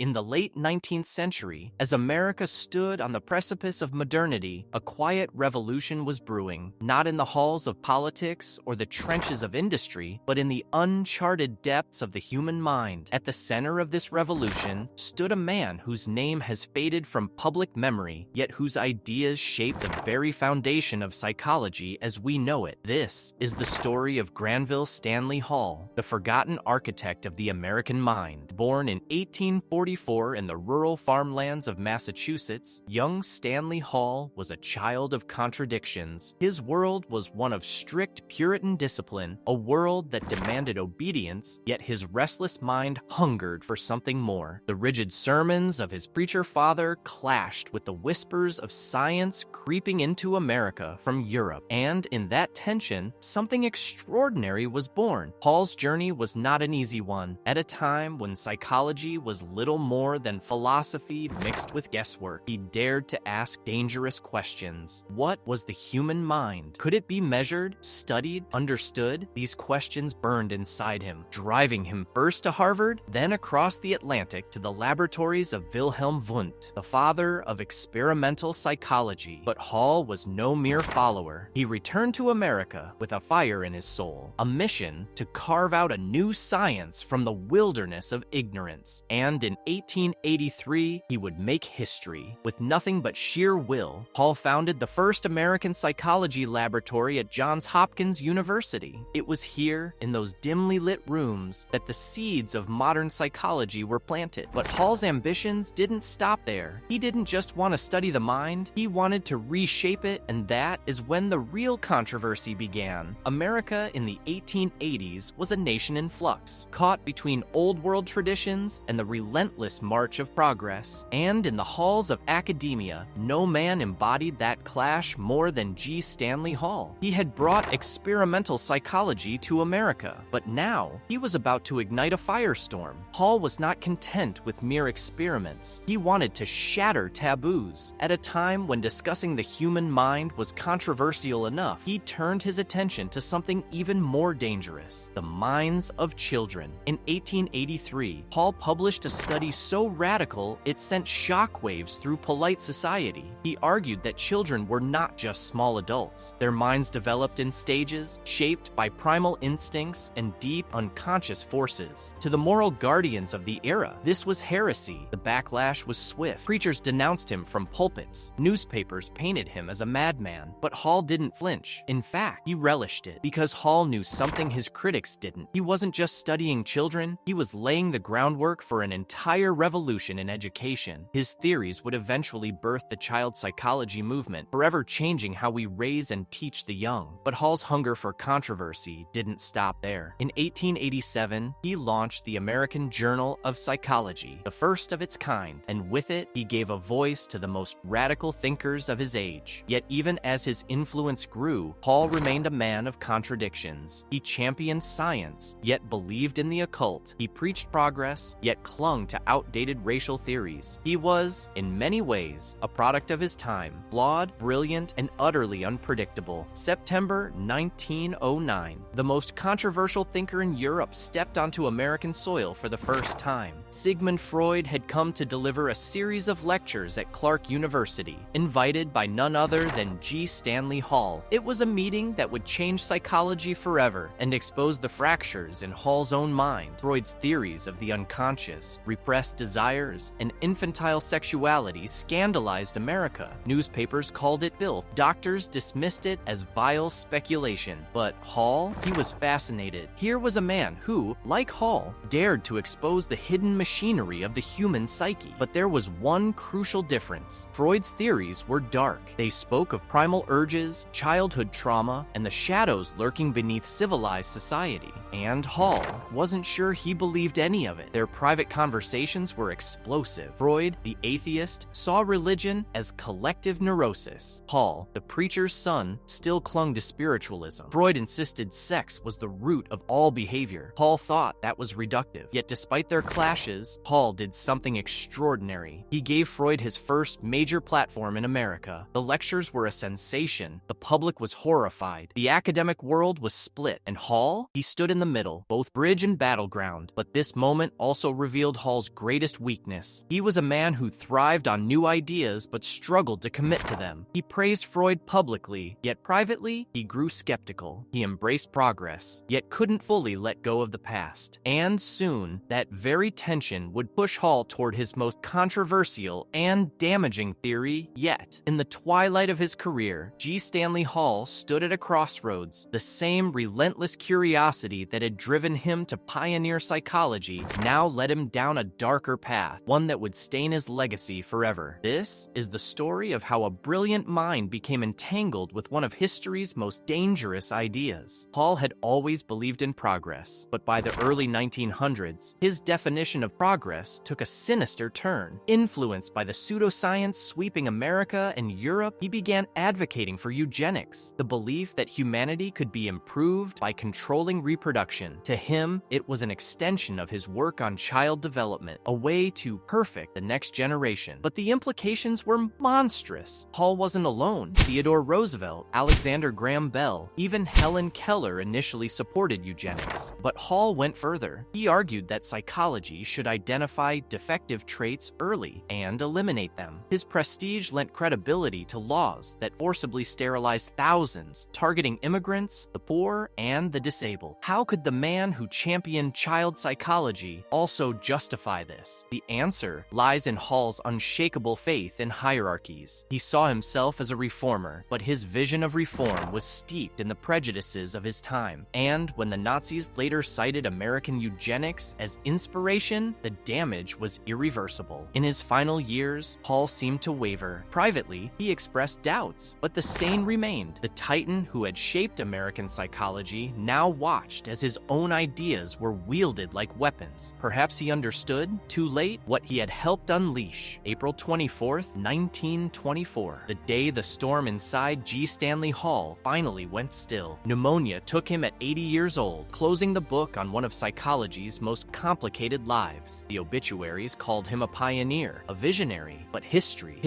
In the late 19th century, as America stood on the precipice of modernity, a quiet revolution was brewing, not in the halls of politics or the trenches of industry, but in the uncharted depths of the human mind. At the center of this revolution stood a man whose name has faded from public memory, yet whose ideas shaped the very foundation of psychology as we know it. This is the story of Granville Stanley Hall, the forgotten architect of the American mind. Born in 1844 in the rural farmlands of Massachusetts, young Stanley Hall was a child of contradictions. His world was one of strict Puritan discipline, a world that demanded obedience, yet his restless mind hungered for something more. The rigid sermons of his preacher father clashed with the whispers of science creeping into America from Europe, and in that tension, something extraordinary was born. Hall's journey was not an easy one. At a time when psychology was little more than philosophy mixed with guesswork, he dared to ask dangerous questions. What was the human mind? Could it be measured, studied, understood? These questions burned inside him, driving him first to Harvard, then across the Atlantic to the laboratories of Wilhelm Wundt, the father of experimental psychology. But Hall was no mere follower. He returned to America with a fire in his soul, a mission to carve out a new science from the wilderness of ignorance. And in 1883, he would make history. With nothing but sheer will, Hall founded the first American psychology laboratory at Johns Hopkins University. It was here, in those dimly lit rooms, that the seeds of modern psychology were planted. But Hall's ambitions didn't stop there. He didn't just want to study the mind, he wanted to reshape it, and that is when the real controversy began. America in the 1880s was a nation in flux, caught between old world traditions and the relentless march of progress. And in the halls of academia, no man embodied that clash more than G. Stanley Hall. He had brought experimental psychology to America, but now he was about to ignite a firestorm. Hall was not content with mere experiments. He wanted to shatter taboos. At a time when discussing the human mind was controversial enough, he turned his attention to something even more dangerous: the minds of children. In 1883, Hall published a study so radical it sent shockwaves through polite society. He argued that children were not just small adults. Their minds developed in stages, shaped by primal instincts and deep unconscious forces. To the moral guardians of the era, this was heresy. The backlash was swift. Preachers denounced him from pulpits. Newspapers painted him as a madman. But Hall didn't flinch. In fact, he relished it, because Hall knew something his critics didn't. He wasn't just studying children, he was laying the groundwork for an entire revolution in education. His theories would eventually birth the child psychology movement, forever changing how we raise and teach the young. But Hall's hunger for controversy didn't stop there. In 1887, he launched the American Journal of Psychology, the first of its kind, and with it, he gave a voice to the most radical thinkers of his age. Yet even as his influence grew, Hall remained a man of contradictions. He championed science, yet believed in the occult. He preached progress, yet clung to outdated racial theories. He was, in many ways, a product of his time, flawed, brilliant, and utterly unpredictable. September 1909, the most controversial thinker in Europe stepped onto American soil for the first time. Sigmund Freud had come to deliver a series of lectures at Clark University, invited by none other than G. Stanley Hall. It was a meeting that would change psychology forever and expose the fractures in Hall's own mind. Freud's theories of the unconscious, repressed desires, and infantile sexuality scandalized America. Newspapers called it filth. Doctors dismissed it as vile speculation. But Hall, he was fascinated. Here was a man who, like Hall, dared to expose the hidden machinery of the human psyche. But there was one crucial difference. Freud's theories were dark. They spoke of primal urges, childhood trauma, and the shadows lurking beneath civilized society. And Hall wasn't sure he believed any of it. Their private conversations were explosive. Freud, the atheist, saw religion as collective neurosis. Hall, the preacher's son, still clung to spiritualism. Freud insisted sex was the root of all behavior. Hall thought that was reductive. Yet despite their clashes, trenches, Hall did something extraordinary. He gave Freud his first major platform in America. The lectures were a sensation. The public was horrified. The academic world was split. And Hall? He stood in the middle, both bridge and battleground. But this moment also revealed Hall's greatest weakness. He was a man who thrived on new ideas but struggled to commit to them. He praised Freud publicly, yet privately, he grew skeptical. He embraced progress, yet couldn't fully let go of the past. And soon, that very tension would push Hall toward his most controversial and damaging theory yet. In the twilight of his career, Stanley Hall stood at a crossroads. The same relentless curiosity that had driven him to pioneer psychology now led him down a darker path, one that would stain his legacy forever. This is the story of how a brilliant mind became entangled with one of history's most dangerous ideas. Hall had always believed in progress, but by the early 1900s, his definition of progress took a sinister turn. Influenced by the pseudoscience sweeping America and Europe, he began advocating for eugenics, the belief that humanity could be improved by controlling reproduction. To him, it was an extension of his work on child development, a way to perfect the next generation. But the implications were monstrous. Hall wasn't alone. Theodore Roosevelt, Alexander Graham Bell, even Helen Keller initially supported eugenics. But Hall went further. He argued that psychology should identify defective traits early and eliminate them. His prestige lent credibility to laws that forcibly sterilized thousands, targeting immigrants, the poor, and the disabled. How could the man who championed child psychology also justify this? The answer lies in Hall's unshakable faith in hierarchies. He saw himself as a reformer, but his vision of reform was steeped in the prejudices of his time. And when the Nazis later cited American eugenics as inspiration, the damage was irreversible. In his final years, Hall seemed to waver. Privately, he expressed doubts, but the stain remained. The titan who had shaped American psychology now watched as his own ideas were wielded like weapons. Perhaps he understood, too late, what he had helped unleash. April 24th, 1924, the day the storm inside Stanley Hall finally went still. Pneumonia took him at 80 years old, closing the book on one of psychology's most complicated lives. The obituaries called him a pioneer, a visionary, but history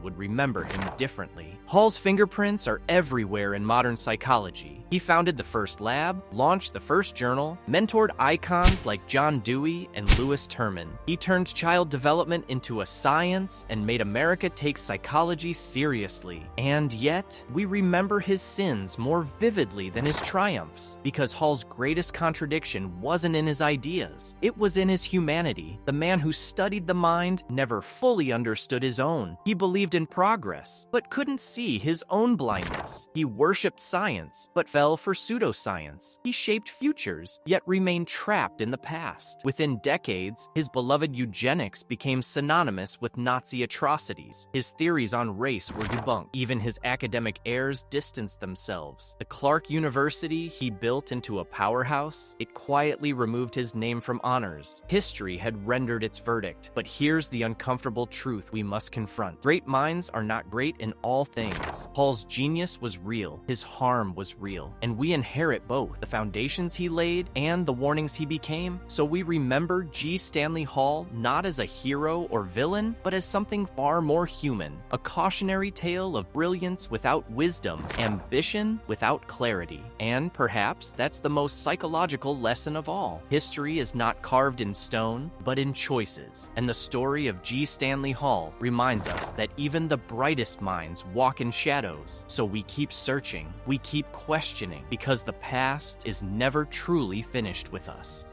would remember him differently. Hall's fingerprints are everywhere in modern psychology. He founded the first lab, launched the first journal, mentored icons like John Dewey and Lewis Terman. He turned child development into a science and made America take psychology seriously. And yet, we remember his sins more vividly than his triumphs, because Hall's greatest contradiction wasn't in his ideas. It was in his humanity. The man who studied the mind never fully understood his own. He believed in progress, but couldn't see his own blindness. He worshipped science, but fell for pseudoscience. He shaped futures, yet remained trapped in the past. Within decades, his beloved eugenics became synonymous with Nazi atrocities. His theories on race were debunked. Even his academic heirs distanced themselves. The Clark University he built into a powerhouse, it quietly removed his name from honors. History had rendered its verdict, but here's the uncomfortable truth we must confront. Great minds are not great in all things. Hall's genius was real, his harm was real, and we inherit both the foundations he laid and the warnings he became. So we remember Stanley Hall not as a hero or villain, but as something far more human, a cautionary tale of brilliance without wisdom, ambition without clarity. And perhaps that's the most psychological lesson of all. History is not carved in stone, but in choices. And the story of Stanley Hall reminds us that even the brightest minds walk in shadows. So we keep searching, we keep questioning, because the past is never truly finished with us.